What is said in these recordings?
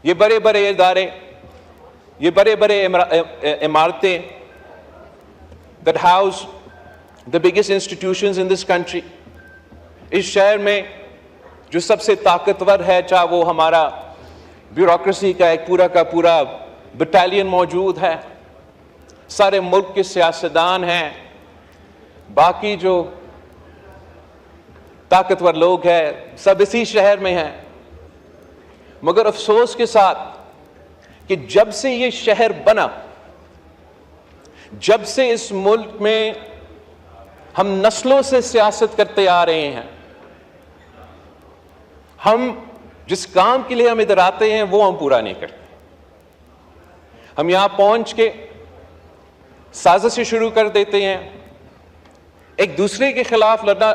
ये बड़े बड़े इदारे, ये बड़े बड़े इमारतें that house the biggest institutions in this country, इस शहर में जो सबसे ताकतवर है, चाहे वो हमारा ब्यूरोक्रेसी का एक पूरा का पूरा बटालियन मौजूद है, सारे मुल्क के सियासतदान हैं, बाकी जो ताकतवर लोग हैं, सब इसी शहर में हैं। मगर अफसोस के साथ कि जब से ये शहर बना, जब से इस मुल्क में हम नस्लों से सियासत करते आ रहे हैं, हम जिस काम के लिए हम इधर आते हैं वो हम पूरा नहीं करते। हम यहां पहुंच के साजिशें शुरू कर देते हैं, एक दूसरे के खिलाफ लड़ना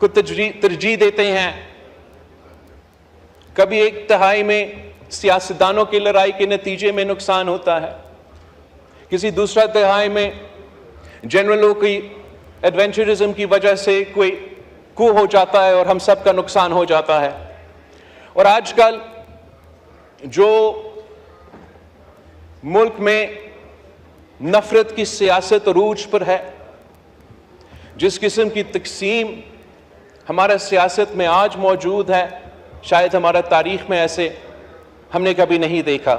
को तरजीह देते हैं। कभी एक तिहाई में सियासतदानों की लड़ाई के नतीजे में नुकसान होता है, किसी दूसरा तिहाई में जनरलों की एडवेंचरिज्म की वजह से कोई कू हो जाता है और हम सब का नुकसान हो जाता है। और आजकल जो मुल्क में नफरत की सियासत अरूज पर है, जिस किस्म की तकसीम हमारा सियासत में आज मौजूद है, शायद हमारा तारीख में ऐसे हमने कभी नहीं देखा।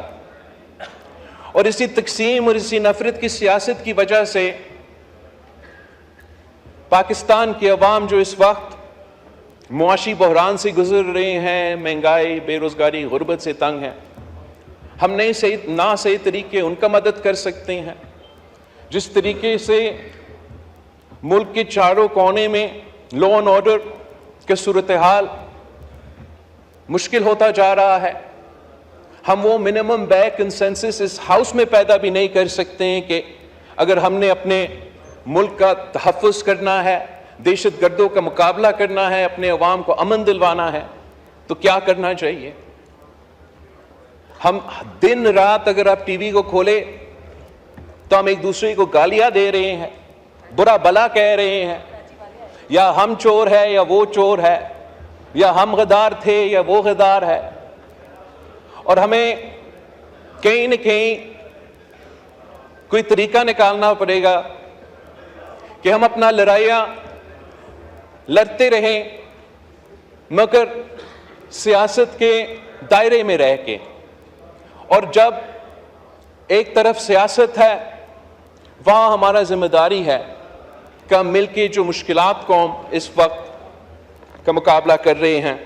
और इसी तकसीम और इसी नफरत की सियासत की वजह से पाकिस्तान की अवाम जो इस वक्त मुआशी बहरान से गुजर रहे हैं, महंगाई, बेरोजगारी, गुर्बत से तंग हैं, हम नहीं सही तरीके उनका मदद कर सकते हैं। जिस तरीके से मुल्क के चारों कोने में लॉ एंड ऑर्डर के सूरत हाल मुश्किल होता जा रहा है, हम वो मिनिमम बैक कंसेंसस इस हाउस में पैदा भी नहीं कर सकते हैं कि अगर हमने अपने मुल्क का तहफ़्फ़ुज़ करना है, दहशतगर्दों का मुकाबला करना है, अपने अवाम को अमन दिलवाना है, तो क्या करना चाहिए। हम दिन रात अगर आप टीवी को खोले तो हम एक दूसरे को गालियां दे रहे हैं, बुरा भला कह रहे हैं, या हम चोर है या वो चोर है, या हम गद्दार थे या वो गद्दार है। और हमें कहीं न कहीं कोई तरीका निकालना पड़ेगा कि हम अपना लड़ाइयाँ लड़ते रहें, मगर सियासत के दायरे में रह के। और जब एक तरफ सियासत है, वहाँ हमारा जिम्मेदारी है कि हम मिलके जो मुश्किलात कौम इस वक्त का मुकाबला कर रहे हैं,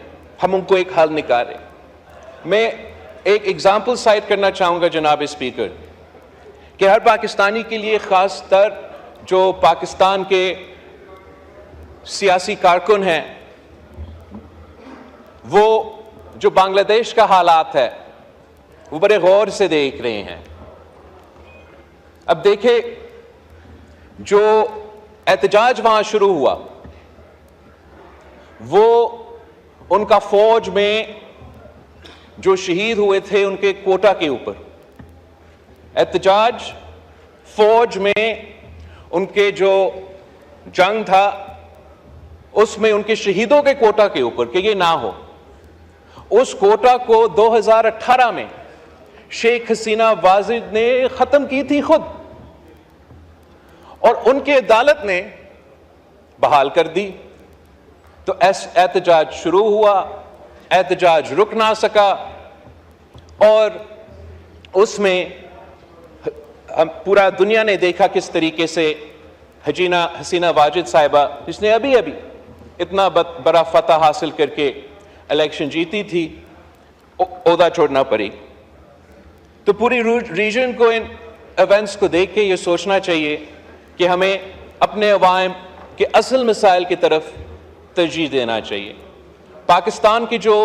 हम उनको एक हल निकालें। मैं एक एग्जाम्पल साइट करना चाहूँगा जनाब स्पीकर, कि हर पाकिस्तानी के लिए, ख़ास तर जो पाकिस्तान के सियासी कारकुन हैं, वो जो बांग्लादेश का हालात है वो बड़े गौर से देख रहे हैं। अब देखें, जो एहतजाज वहाँ शुरू हुआ, वो उनका फौज में जो शहीद हुए थे उनके कोटा के ऊपर। एहतजाज फौज में उनके जो जंग था उसमें उनके शहीदों के कोटा के ऊपर कि ये ना हो। उस कोटा को 2018 में शेख हसीना वाजिद ने खत्म की थी खुद, और उनकी अदालत ने बहाल कर दी। तो एहतजाज शुरू हुआ, एहतजाज रुक ना सका, और उसमें पूरा दुनिया ने देखा किस तरीके से हसीना वाजिद साहिबा, जिसने अभी अभी इतना बड़ा फतह हासिल करके इलेक्शन जीती थी, ओहदा छोड़ना पड़ी। तो पूरी रीजन को इन इवेंट्स को देख के ये सोचना चाहिए कि हमें अपने अवाम के असल मसाइल की तरफ तरजीह देना चाहिए। पाकिस्तान की जो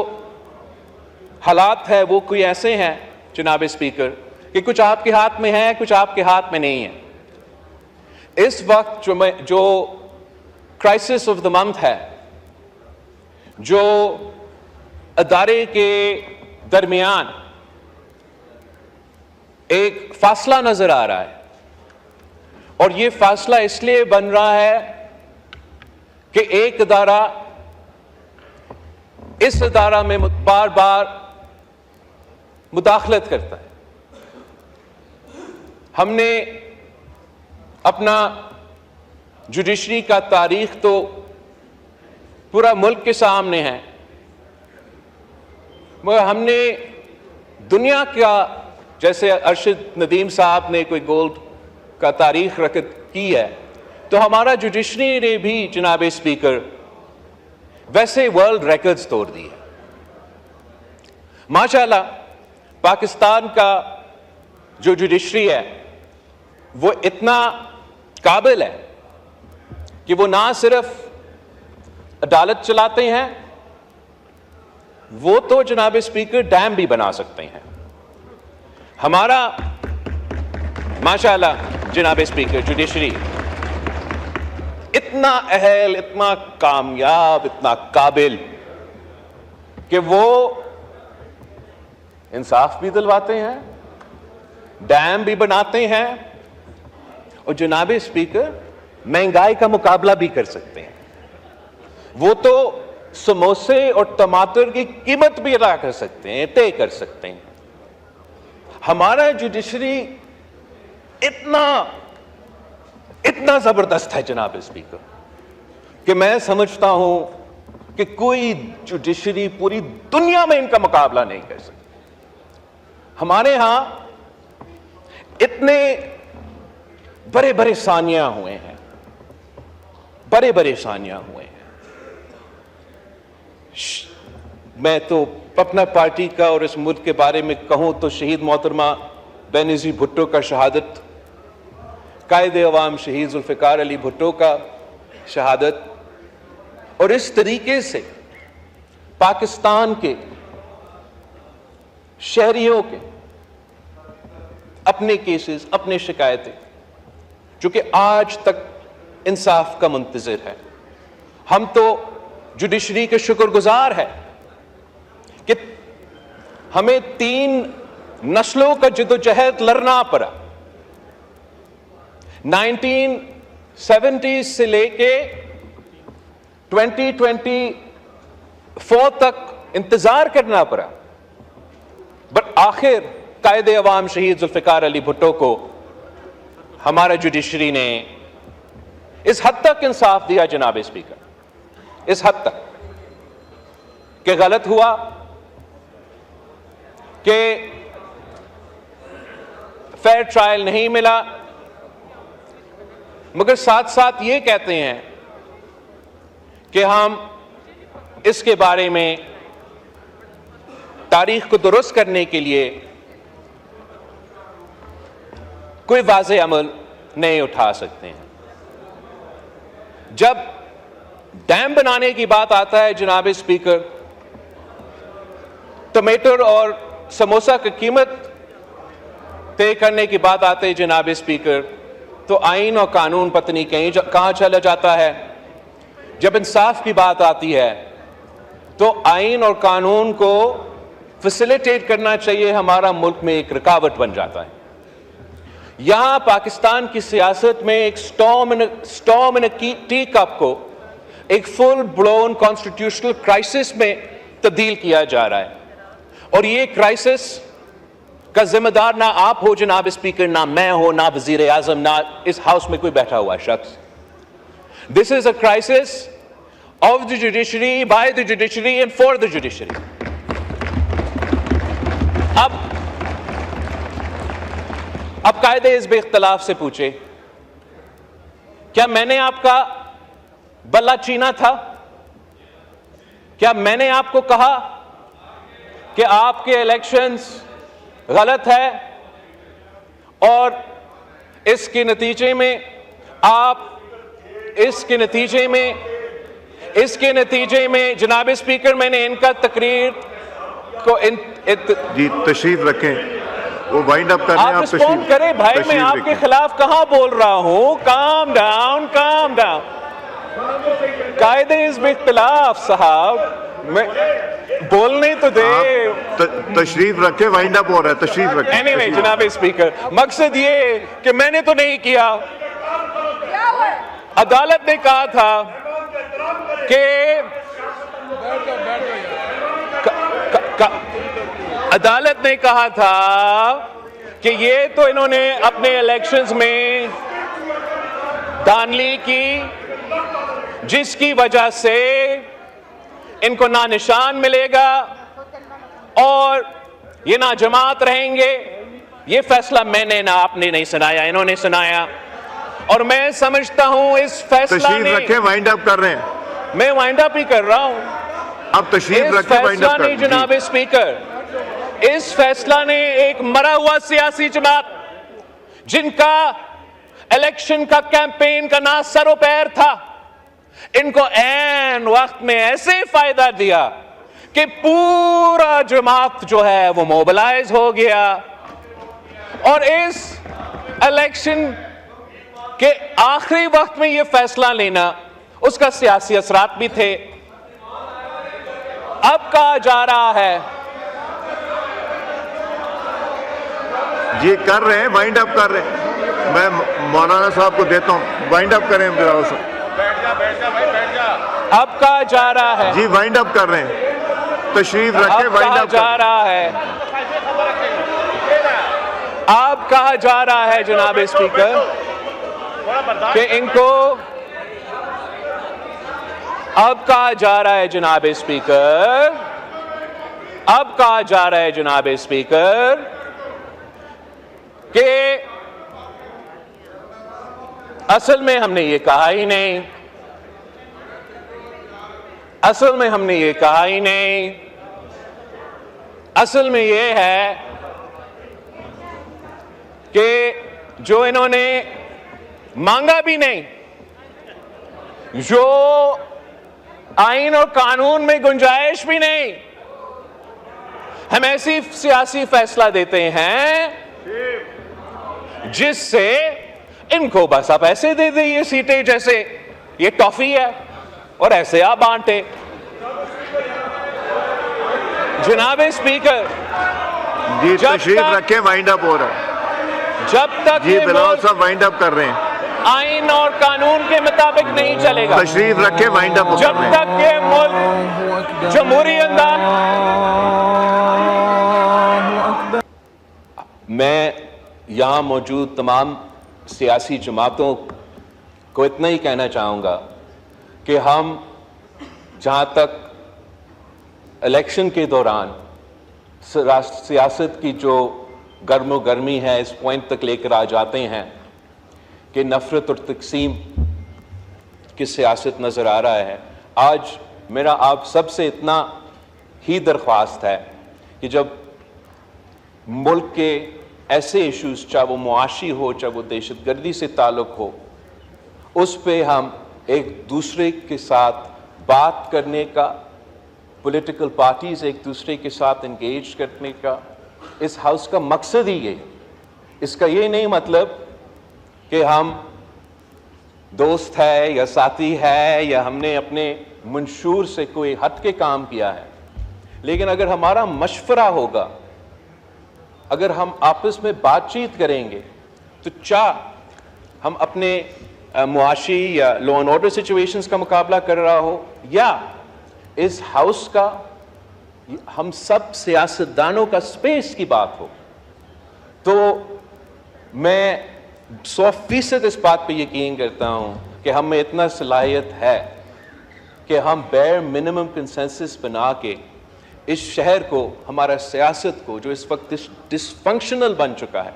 हालात है वो कोई ऐसे हैं जनाब स्पीकर कि कुछ आपके हाथ में है, कुछ आपके हाथ में नहीं है। इस वक्त जो क्राइसिस ऑफ द मंथ है, जो अदारे के दरमियान एक फासला नजर आ रहा है, और ये फासला इसलिए बन रहा है कि एक इदारा इस इदारा में बार बार मुदाखलत करता है। हमने अपना जुडिशरी का तारीख तो पूरा मुल्क के सामने है, मगर हमने दुनिया का, जैसे अरशद नदीम साहब ने कोई गोल्ड का तारीख रकत की है, तो हमारा जुडिशरी ने भी जनाब स्पीकर वैसे वर्ल्ड रिकॉर्ड्स तोड़ दी है। माशाल्लाह पाकिस्तान का जो जुडिशरी है वो इतना काबिल है कि वो ना सिर्फ अदालत चलाते हैं, वो तो जनाब स्पीकर डैम भी बना सकते हैं। हमारा माशाल्लाह जनाब स्पीकर जुडिशरी इतना अहल, इतना कामयाब, इतना काबिल कि वो इंसाफ भी दिलवाते हैं, डैम भी बनाते हैं, और जनाब स्पीकर महंगाई का मुकाबला भी कर सकते हैं। वो तो समोसे और टमाटर की कीमत भी अदा कर सकते हैं, तय कर सकते हैं। हमारा जुडिशरी इतना जबरदस्त है जनाब स्पीकर कि मैं समझता हूं कि कोई जुडिशरी पूरी दुनिया में इनका मुकाबला नहीं कर सकती। हमारे यहां इतने बड़े बड़े सानिया हुए हैं, बड़े बड़े सानिया हुए हैं। मैं तो अपना पार्टी का और इस मुल्क के बारे में कहूं तो शहीद मोहतरमा बेनज़ीर भुट्टो का शहादत, कायदे अवाम शहीद जुल्फ़िकार अली भुट्टो का शहादत, और इस तरीके से पाकिस्तान के शहरियों के अपने केसेस, अपने शिकायतें, जो कि आज तक इंसाफ का मुंतज़िर है। हम तो जुडिशरी के शुक्रगुजार हैं कि हमें 3 नस्लों का जद्दोजहद लड़ना पड़ा। 1970 से लेके 2024 तक इंतजार करना पड़ा, बट आखिर कायदे अवाम शहीद जुल्फ़िकार अली भुट्टो को हमारा जुडिशरी ने इस हद तक इंसाफ दिया जनाब स्पीकर, इस हद तक कि गलत हुआ कि फेयर ट्रायल नहीं मिला, मगर साथ साथ ये कहते हैं कि हम इसके बारे में तारीख को दुरुस्त करने के लिए कोई वाज़ेह अमल नहीं उठा सकते हैं। जब डैम बनाने की बात आता है जनाब स्पीकर, टमाटर और समोसा की कीमत तय करने की बात आती है जनाब स्पीकर, तो आइन और कानून पत्नी कहां चला जाता है। जब इंसाफ की बात आती है तो आइन और कानून को फैसिलिटेट करना चाहिए, हमारा मुल्क में एक रुकावट बन जाता है। यहां पाकिस्तान की सियासत में एक स्टॉर्म इन टी कप को एक फुल ब्लोन कॉन्स्टिट्यूशनल क्राइसिस में तब्दील किया जा रहा है, और ये क्राइसिस का जिम्मेदार ना आप हो जनाब स्पीकर, ना मैं हो, ना वजीर आजम, ना इस हाउस में कोई बैठा हुआ शख्स। This is a crisis of the judiciary, by the judiciary and for the judiciary. अब कायदे इस बेख्तलाफ से पूछे, क्या मैंने आपका बल्ला छीना था? क्या मैंने आपको कहा कि आपके इलेक्शंस गलत है और इसके नतीजे में जनाब स्पीकर मैंने इनका तकरीर को जी तशरीफ रखें, वो वाइंड अप करने आप रिस्पॉन्ड करें भाई। मैं आपके खिलाफ कहां बोल रहा हूं? Calm down, calm down. कायदे इस इख्तिलाफ साहब, मैं बोलने तो दे। तशरीफ रखे, वाइंड अप हो रहा है, तशरीफ रखे। एनीवे जनाब स्पीकर, मकसद ये कि मैंने तो नहीं किया, अदालत ने कहा था कि अदालत ने कहा था कि ये तो इन्होंने अपने इलेक्शंस में धांधली की, जिसकी वजह से इनको ना निशान मिलेगा और ये ना जमात रहेंगे। ये फैसला मैंने ना आपने नहीं सुनाया, इन्होंने सुनाया। और मैं समझता हूं इस फैसला ने, रखें, वाइंड अप कर रहे हैं। मैं वाइंड अप ही कर रहा हूं। अब तशरीफ रखें, वाइंड अप कर। जनाब स्पीकर, इस फैसला ने एक मरा हुआ सियासी जमात, जिनका इलेक्शन का कैंपेन का ना सरो पैर था, इनको ऐन वक्त में ऐसे फायदा दिया कि पूरा जमात जो है वो मोबिलाइज हो गया। और इस इलेक्शन के आखिरी वक्त में ये फैसला लेना, उसका सियासी असरात भी थे। अब कहा जा रहा है, जी कर रहे हैं, वाइंड अप कर रहे हैं। मैं मौलाना साहब को देता हूं, वाइंड अप करें। बैठ जा भाई, बैठ जा। अब कहा जा रहा है, जी वाइंड अप कर रहे हैं, तशरीफ रखें, वाइंड अप जा रहा है। अब कहा जा रहा है जनाब स्पीकर कि इनको, अब कहा जा रहा है जनाब स्पीकर, अब कहा जा रहा है जनाब स्पीकर कि असल में हमने ये कहा ही नहीं, असल में हमने ये कहा ही नहीं। असल में ये है कि जो इन्होंने मांगा भी नहीं, जो आइन और कानून में गुंजाइश भी नहीं, हम ऐसी सियासी फैसला देते हैं जिससे इनको बस आप ऐसे दे दे ये सीटें जैसे ये टॉफी है और ऐसे आप बांटे। जनाब स्पीकर, जी तशरीफ रखें, वाइंड अप हो रहा है। जब तक जी बिलावल साहब वाइंड अप कर रहे हैं, आइन और कानून के मुताबिक नहीं चलेगा। तशरीफ रखें, वाइंड अप जब तक ये मुल्क जमहूरी अंदाज। मैं यहां मौजूद तमाम सियासी जमातों को इतना ही कहना चाहूंगा कि हम जहां तक इलेक्शन के दौरान सियासत की जो गर्मो गर्मी है इस पॉइंट तक लेकर आ जाते हैं कि नफरत और तकसीम की सियासत नज़र आ रहा है। आज मेरा आप सबसे इतना ही दरख्वास्त है कि जब मुल्क के ऐसे इश्यूज, चाहे वो मुआशी हो, चाहे वो दहशतगर्दी से ताल्लुक़ हो, उस पे हम एक दूसरे के साथ बात करने का, पॉलिटिकल पार्टीज़ एक दूसरे के साथ इंगेज करने का, इस हाउस का मकसद ही ये। इसका ये नहीं मतलब कि हम दोस्त है या साथी है या हमने अपने मंशूर से कोई हट के काम किया है, लेकिन अगर हमारा मशवरा होगा, अगर हम आपस में बातचीत करेंगे, तो चाहे हम अपने मुआशी या लॉ एंड ऑर्डर सिचुएशंस का मुकाबला कर रहा हो या इस हाउस का, हम सब सियासतदानों का स्पेस की बात हो, तो मैं 100% इस बात पे यकीन करता हूँ कि हम में इतना सलाहियत है कि हम बेयर मिनिमम कंसेंसस बना के इस शहर को, हमारा सियासत को जो इस वक्त डिसफंक्शनल बन चुका है,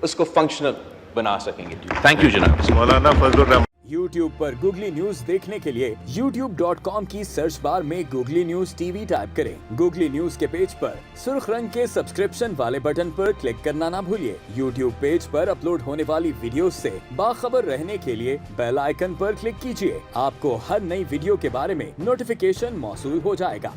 उसको फंक्शनल बना सकेंगे। थैंक यू जनाब। मौलाना फजलुर रहमान। YouTube पर गूगली न्यूज देखने के लिए youtube.com की सर्च बार में गूगली न्यूज टीवी टाइप करें। गूगली न्यूज के पेज पर सुर्ख रंग के सब्सक्रिप्शन वाले बटन पर क्लिक करना ना भूलिए। YouTube पेज पर अपलोड होने वाली वीडियो से बाखबर रहने के लिए बेल आइकन पर क्लिक कीजिए। आपको हर नई वीडियो के बारे में नोटिफिकेशन मौसूल हो जाएगा।